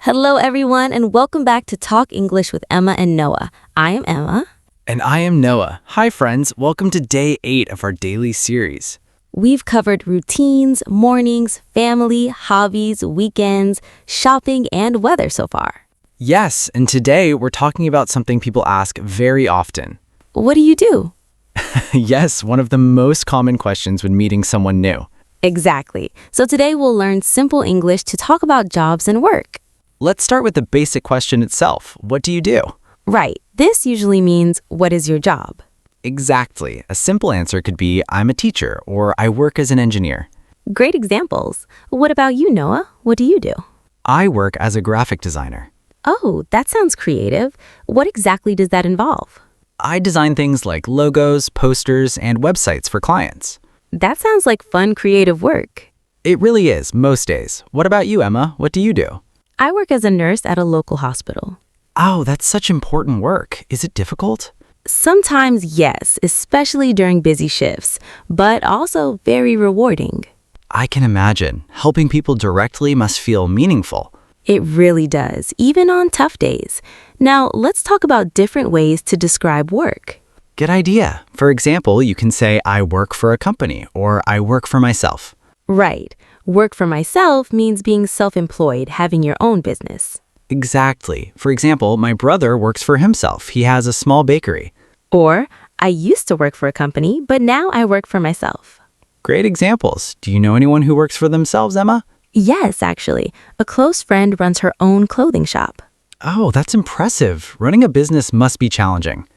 Hello, everyone, and welcome back to Talk English with Emma and Noah. I am Emma. And I am Noah. Hi, friends. Welcome to day 8 of our daily series. We've covered routines, mornings, family, hobbies, weekends, shopping, and weather so far. Yes, and today we're talking about something people ask very often. What do you do? Yes, one of the most common questions when meeting someone new. Exactly. So today we'll learn simple English to talk about jobs and work. Let's start with the basic question itself. What do you do? Right. This usually means, what is your job? Exactly. A simple answer could be, I'm a teacher, or I work as an engineer. Great examples. What about you, Noah? What do you do? I work as a graphic designer. Oh, that sounds creative. What exactly does that involve? I design things like logos, posters, and websites for clients. That sounds like fun, creative work. It really is, most days. What about you, Emma? What do you do? I work as a nurse at a local hospital. Oh, that's such important work. Is it difficult? Sometimes, yes, especially during busy shifts, but also very rewarding. I can imagine. Helping people directly must feel meaningful. It really does, even on tough days. Now, let's talk about different ways to describe work. Good idea. For example, you can say, I work for a company, or I work for myself. Right. Work for myself means being self-employed, having your own business. Exactly. For example, my brother works for himself. He has a small bakery. Or, I used to work for a company, but now I work for myself. Great examples. Do you know anyone who works for themselves, Emma? Yes, actually. A close friend runs her own clothing shop. Oh, that's impressive. Running a business must be challenging.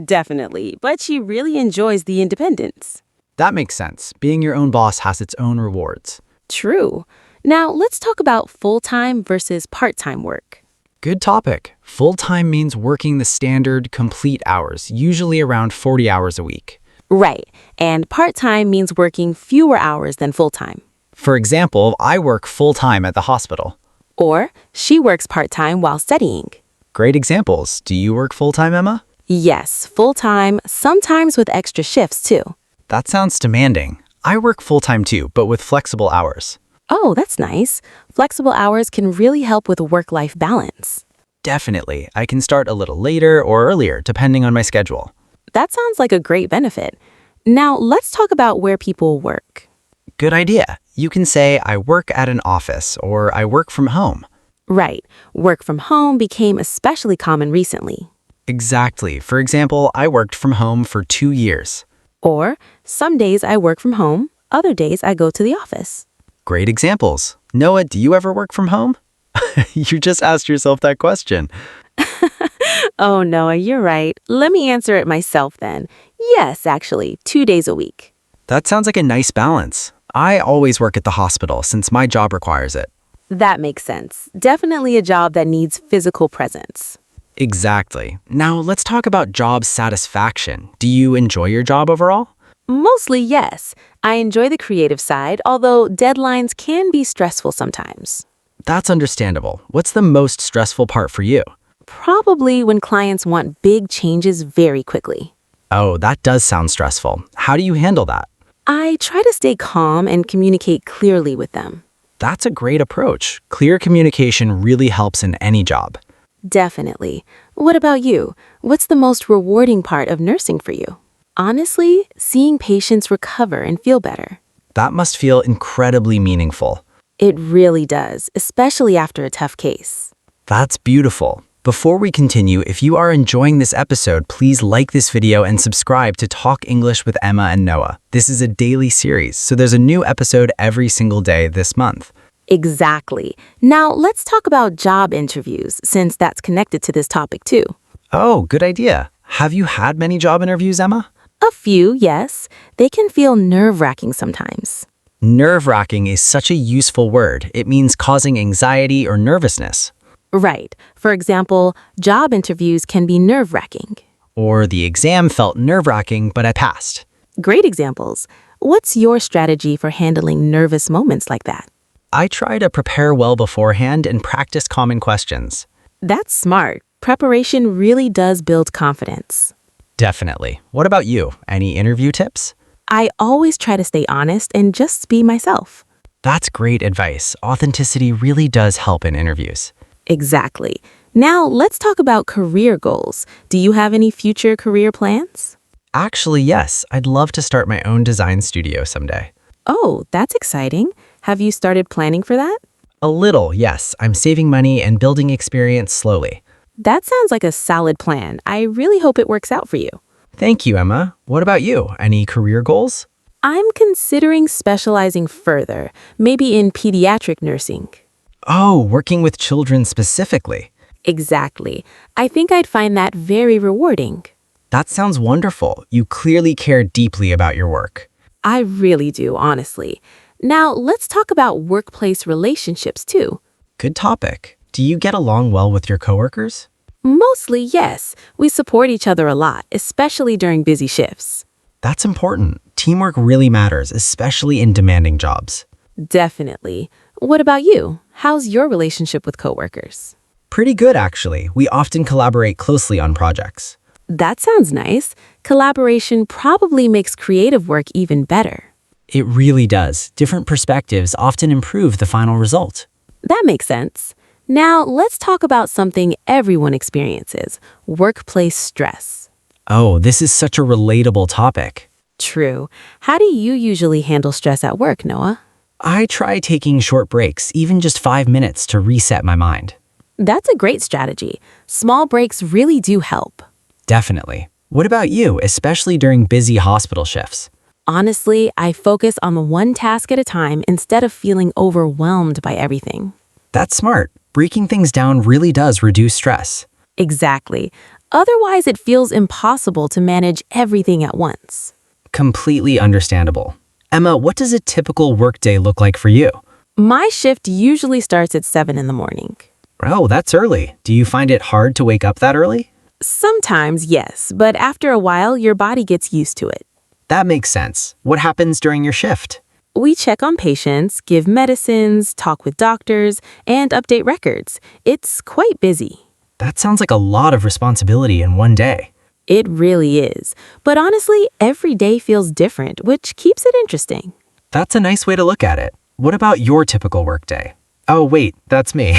Definitely, but she really enjoys the independence. That makes sense. Being your own boss has its own rewards. True. Now, let's talk about full-time versus part-time work. Good topic. Full-time means working the standard, complete hours, usually around 40 hours a week. Right. And part-time means working fewer hours than full-time. For example, I work full-time at the hospital. Or, she works part-time while studying. Great examples. Do you work full-time, Emma? Yes, full-time, sometimes with extra shifts too. That sounds demanding. I work full-time too, but with flexible hours. Oh, that's nice. Flexible hours can really help with work-life balance. Definitely. I can start a little later or earlier, depending on my schedule. That sounds like a great benefit. Now, let's talk about where people work. Good idea. You can say, I work at an office, or I work from home. Right. Work from home became especially common recently. Exactly. For example, I worked from home for 2 years. Or, some days I work from home, other days I go to the office. Great examples. Noah, do you ever work from home? You just asked yourself that question. Oh, Noah, you're right. Let me answer it myself then. Yes, actually, 2 days a week. That sounds like a nice balance. I always work at the hospital since my job requires it. That makes sense. Definitely a job that needs physical presence. Exactly. Now let's talk about job satisfaction. Do you enjoy your job overall? Mostly, yes. I enjoy the creative side, although deadlines can be stressful sometimes. That's understandable. What's the most stressful part for you? Probably when clients want big changes very quickly. Oh, that does sound stressful. How do you handle that? I try to stay calm and communicate clearly with them. That's a great approach. Clear communication really helps in any job. Definitely. What about you? What's the most rewarding part of nursing for you? Honestly, seeing patients recover and feel better. That must feel incredibly meaningful. It really does, especially after a tough case. That's beautiful. Before we continue, if you are enjoying this episode, please like this video and subscribe to Talk English with Emma and Noah. This is a daily series, so there's a new episode every single day this month. Exactly. Now, let's talk about job interviews, since that's connected to this topic too. Oh, good idea. Have you had many job interviews, Emma? A few, yes. They can feel nerve-wracking sometimes. Nerve-wracking is such a useful word. It means causing anxiety or nervousness. Right. For example, job interviews can be nerve-wracking. Or the exam felt nerve-wracking, but I passed. Great examples. What's your strategy for handling nervous moments like that? I try to prepare well beforehand and practice common questions. That's smart. Preparation really does build confidence. Definitely. What about you? Any interview tips? I always try to stay honest and just be myself. That's great advice. Authenticity really does help in interviews. Exactly. Now, let's talk about career goals. Do you have any future career plans? Actually, yes, I'd love to start my own design studio someday. Oh, that's exciting. Have you started planning for that? A little, yes. I'm saving money and building experience slowly. That sounds like a solid plan. I really hope it works out for you. Thank you, Emma. What about you? Any career goals? I'm considering specializing further, maybe in pediatric nursing. Oh, working with children specifically. Exactly. I think I'd find that very rewarding. That sounds wonderful. You clearly care deeply about your work. I really do, honestly. Now, let's talk about workplace relationships too. Good topic. Do you get along well with your coworkers? Mostly, yes. We support each other a lot, especially during busy shifts. That's important. Teamwork really matters, especially in demanding jobs. Definitely. What about you? How's your relationship with coworkers? Pretty good, actually. We often collaborate closely on projects. That sounds nice. Collaboration probably makes creative work even better. It really does. Different perspectives often improve the final result. That makes sense. Now, let's talk about something everyone experiences, workplace stress. Oh, this is such a relatable topic. True. How do you usually handle stress at work, Noah? I try taking short breaks, even just 5 minutes, to reset my mind. That's a great strategy. Small breaks really do help. Definitely. What about you, especially during busy hospital shifts? Honestly, I focus on the one task at a time instead of feeling overwhelmed by everything. That's smart. Breaking things down really does reduce stress. Exactly. Otherwise, it feels impossible to manage everything at once. Completely understandable. Emma, what does a typical workday look like for you? My shift usually starts at 7 in the morning. Oh, that's early. Do you find it hard to wake up that early? Sometimes, yes, but after a while, your body gets used to it. That makes sense. What happens during your shift? We check on patients, give medicines, talk with doctors, and update records. It's quite busy. That sounds like a lot of responsibility in one day. It really is. But honestly, every day feels different, which keeps it interesting. That's a nice way to look at it. What about your typical workday? Oh, wait, that's me.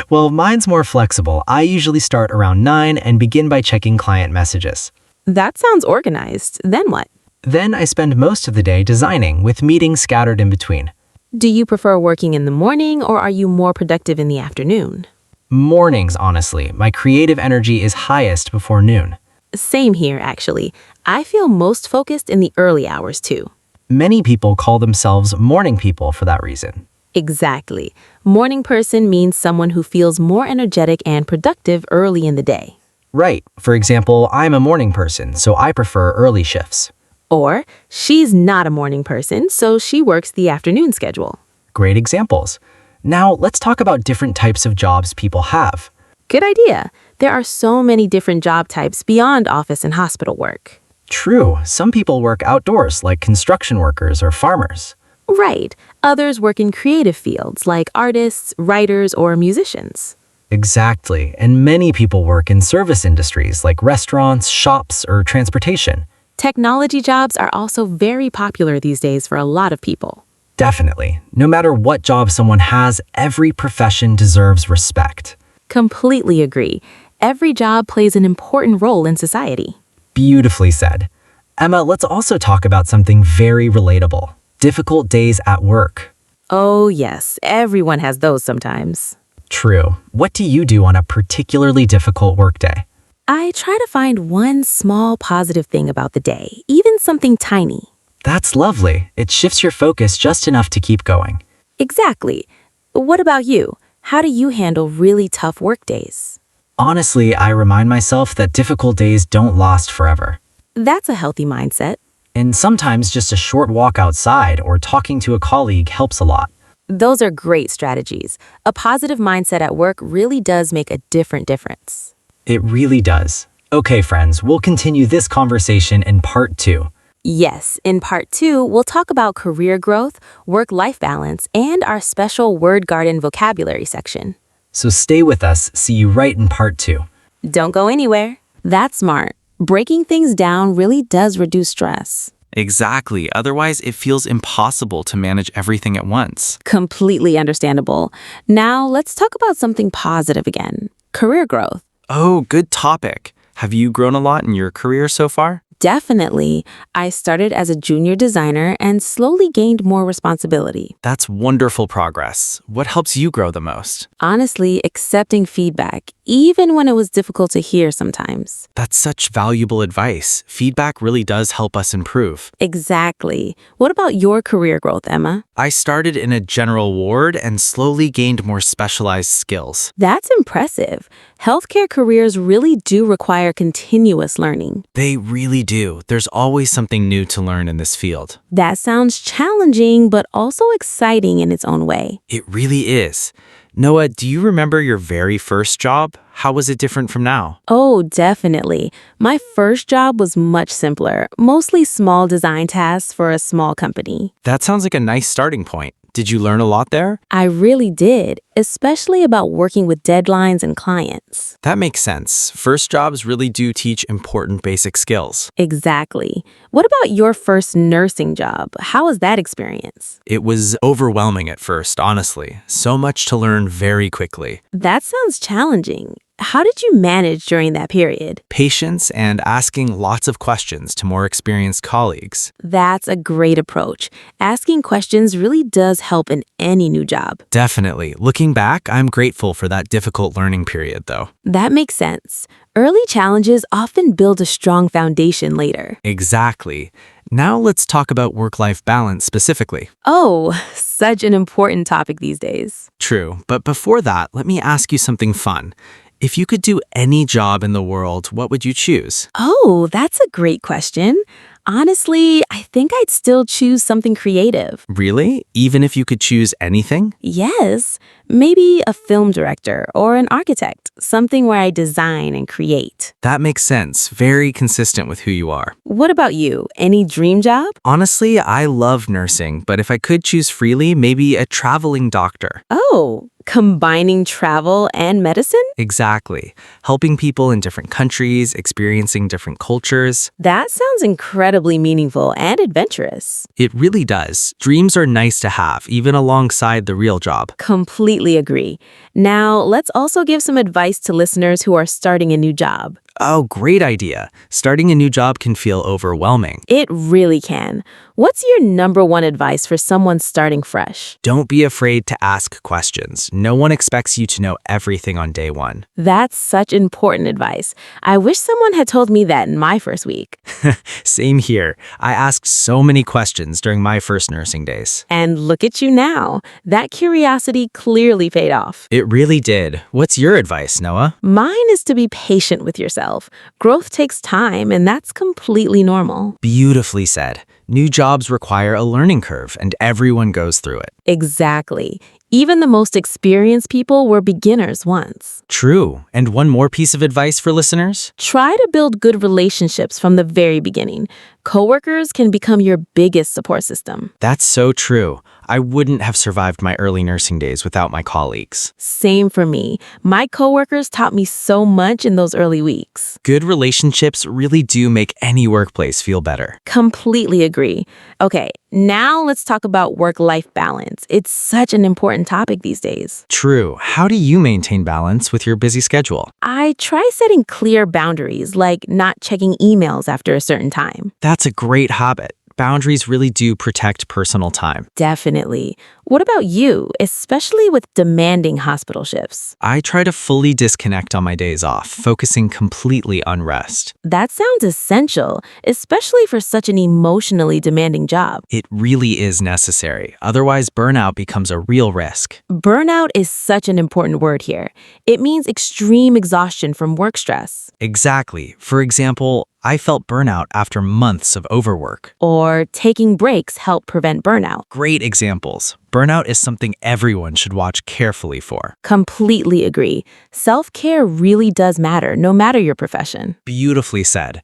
Well, mine's more flexible. I usually start around 9 and begin by checking client messages. That sounds organized. Then what? Then I spend most of the day designing, with meetings scattered in between. Do you prefer working in the morning or are you more productive in the afternoon? Mornings, honestly. My creative energy is highest before noon. Same here, actually. I feel most focused in the early hours, too. Many people call themselves morning people for that reason. Exactly. Morning person means someone who feels more energetic and productive early in the day. Right. For example, I'm a morning person, so I prefer early shifts. Or, she's not a morning person, so she works the afternoon schedule. Great examples. Now, let's talk about different types of jobs people have. Good idea. There are so many different job types beyond office and hospital work. True, some people work outdoors, like construction workers or farmers. Right. Others work in creative fields like artists, writers, or musicians. Exactly, and many people work in service industries like restaurants, shops, or transportation. Technology jobs are also very popular these days for a lot of people. Definitely. No matter what job someone has, every profession deserves respect. Completely agree. Every job plays an important role in society. Beautifully said. Emma, let's also talk about something very relatable. Difficult days at work. Oh, yes. Everyone has those sometimes. True. What do you do on a particularly difficult workday? I try to find one small positive thing about the day, even something tiny. That's lovely. It shifts your focus just enough to keep going. Exactly. What about you? How do you handle really tough work days? Honestly, I remind myself that difficult days don't last forever. That's a healthy mindset. And sometimes just a short walk outside or talking to a colleague helps a lot. Those are great strategies. A positive mindset at work really does make a difference. It really does. Okay, friends, we'll continue this conversation in part 2. Yes, in part 2, we'll talk about career growth, work-life balance, and our special word garden vocabulary section. So stay with us. See you right in part 2. Don't go anywhere. That's smart. Breaking things down really does reduce stress. Exactly. Otherwise, it feels impossible to manage everything at once. Completely understandable. Now, let's talk about something positive again. Career growth. Oh, good topic. Have you grown a lot in your career so far? Definitely. I started as a junior designer and slowly gained more responsibility. That's wonderful progress. What helps you grow the most? Honestly, accepting feedback, even when it was difficult to hear sometimes. That's such valuable advice. Feedback really does help us improve. Exactly. What about your career growth, Emma? I started in a general ward and slowly gained more specialized skills. That's impressive. Healthcare careers really do require continuous learning. They really do. There's always something new to learn in this field. That sounds challenging, but also exciting in its own way. It really is. Noah, do you remember your very first job? How was it different from now? Oh, definitely. My first job was much simpler, mostly small design tasks for a small company. That sounds like a nice starting point. Did you learn a lot there? I really did, especially about working with deadlines and clients. That makes sense. First jobs really do teach important basic skills. Exactly. What about your first nursing job? How was that experience? It was overwhelming at first, honestly. So much to learn very quickly. That sounds challenging. How did you manage during that period? Patience and asking lots of questions to more experienced colleagues. That's a great approach. Asking questions really does help in any new job. Definitely. Looking back, I'm grateful for that difficult learning period, though. That makes sense. Early challenges often build a strong foundation later. Exactly. Now let's talk about work-life balance specifically. Oh, such an important topic these days. True, but before that, let me ask you something fun. If you could do any job in the world, what would you choose? Oh, that's a great question. Honestly, I think I'd still choose something creative. Really? Even if you could choose anything? Yes, maybe a film director or an architect, something where I design and create. That makes sense. Very consistent with who you are. What about you? Any dream job? Honestly, I love nursing, but if I could choose freely, maybe a traveling doctor. Oh, combining travel and medicine? Exactly. Helping people in different countries, experiencing different cultures. That sounds incredibly meaningful and adventurous. It really does. Dreams are nice to have, even alongside the real job. Completely agree. Now, let's also give some advice to listeners who are starting a new job. Oh, great idea. Starting a new job can feel overwhelming. It really can. What's your number one advice for someone starting fresh? Don't be afraid to ask questions. No one expects you to know everything on day one. That's such important advice. I wish someone had told me that in my first week. Same here. I asked so many questions during my first nursing days. And look at you now. That curiosity clearly paid off. It really did. What's your advice, Noah? Mine is to be patient with yourself. Growth takes time, and that's completely normal. Beautifully said. New jobs require a learning curve, and everyone goes through it. Exactly. Even the most experienced people were beginners once. True. And one more piece of advice for listeners? Try to build good relationships from the very beginning. Coworkers can become your biggest support system. That's so true. I wouldn't have survived my early nursing days without my colleagues. Same for me. My coworkers taught me so much in those early weeks. Good relationships really do make any workplace feel better. Completely agree. Okay, now let's talk about work-life balance. It's such an important topic these days. True. How do you maintain balance with your busy schedule? I try setting clear boundaries, like not checking emails after a certain time. That's a great habit. Boundaries really do protect personal time. Definitely. What about you, especially with demanding hospital shifts? I try to fully disconnect on my days off, focusing completely on rest. That sounds essential, especially for such an emotionally demanding job. It really is necessary. Otherwise, burnout becomes a real risk. Burnout is such an important word here. It means extreme exhaustion from work stress. Exactly. For example, I felt burnout after months of overwork. Or taking breaks help prevent burnout. Great examples. Burnout is something everyone should watch carefully for. Completely agree. Self-care really does matter, no matter your profession. Beautifully said.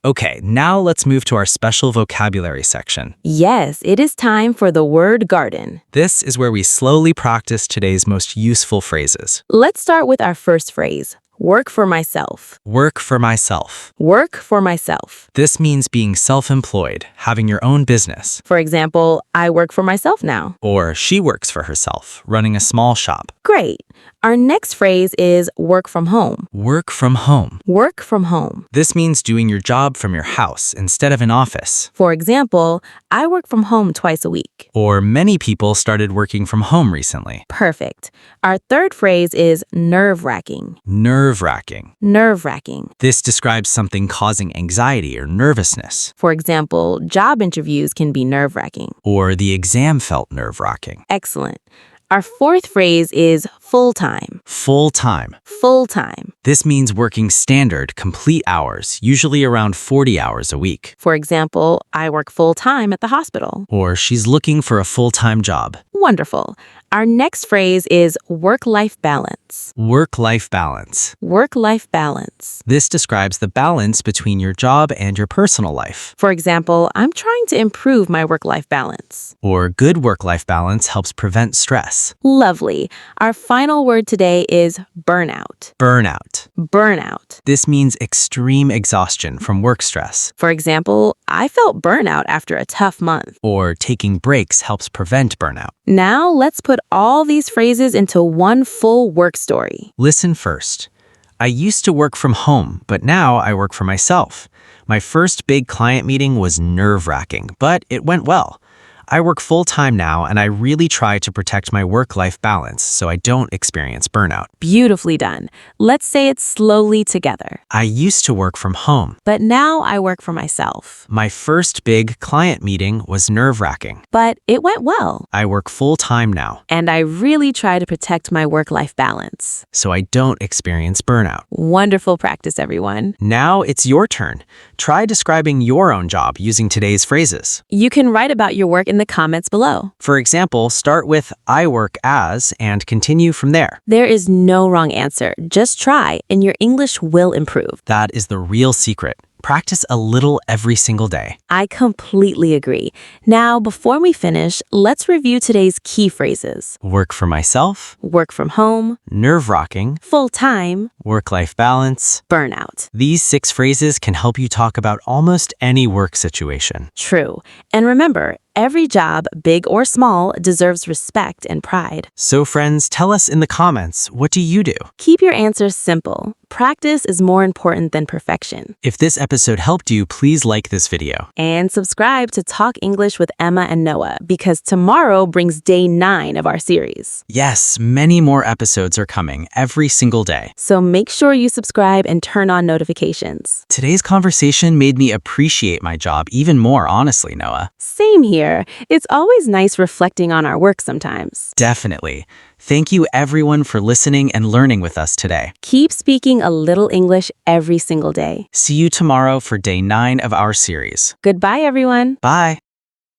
Okay, now let's move to our special vocabulary section. Yes, it is time for the word garden. This is where we slowly practice today's most useful phrases. Let's start with our first phrase, Work for myself. Work for myself. Work for myself. This means being self-employed, having your own business. For example, I work for myself now. Or she works for herself, running a small shop. Great. Our next phrase is work from home. Work from home. Work from home. This means doing your job from your house instead of an office. For example, I work from home twice a week. Or many people started working from home recently. Perfect. Our third phrase is nerve-wracking. Nerve-wracking. Nerve-wracking. This describes something causing anxiety or nervousness. For example, job interviews can be nerve-wracking. Or the exam felt nerve-wracking. Excellent. Our fourth phrase is full-time. Full-time. Full-time. This means working standard, complete hours, usually around 40 hours a week. For example, I work full-time at the hospital. Or she's looking for a full-time job. Wonderful. Our next phrase is work-life balance. Work-life balance. Work-life balance. This describes the balance between your job and your personal life. For example, I'm trying to improve my work-life balance. Or good work-life balance helps prevent stress. Lovely. Our final word today is burnout. Burnout. Burnout. This means extreme exhaustion from work stress. For example, I felt burnout after a tough month. Or taking breaks helps prevent burnout. Now let's put all these phrases into one full work story. Listen first. I used to work from home, but now I work for myself. My first big client meeting was nerve-wracking, but it went well. I work full-time now, and I really try to protect my work-life balance so I don't experience burnout. Beautifully done. Let's say it slowly together. I used to work from home. But now I work for myself. My first big client meeting was nerve-wracking. But it went well. I work full-time now. And I really try to protect my work-life balance. So I don't experience burnout. Wonderful practice, everyone. Now it's your turn. Try describing your own job using today's phrases. You can write about your work in the comments below. For example, start with I work as and continue from there. There is no wrong answer. Just try and your English will improve. That is the real secret. Practice a little every single day. I completely agree. Now, before we finish, let's review today's key phrases. Work for myself, Work from home, nerve-wracking, full-time, work-life balance. burnout. These 6 phrases can help you talk about almost any work situation. True. And remember, every job, big or small, deserves respect and pride. So friends, tell us in the comments, what do you do? Keep your answers simple. Practice is more important than perfection. If this episode helped you, please like this video. And subscribe to Talk English with Emma and Noah, because tomorrow brings day 9 of our series. Yes, many more episodes are coming every single day. So make sure you subscribe and turn on notifications. Today's conversation made me appreciate my job even more, honestly, Noah. Same here. It's always nice reflecting on our work sometimes. Definitely. Thank you everyone for listening and learning with us today. Keep speaking a little English every single day. See you tomorrow for day 9 of our series. Goodbye, everyone. Bye.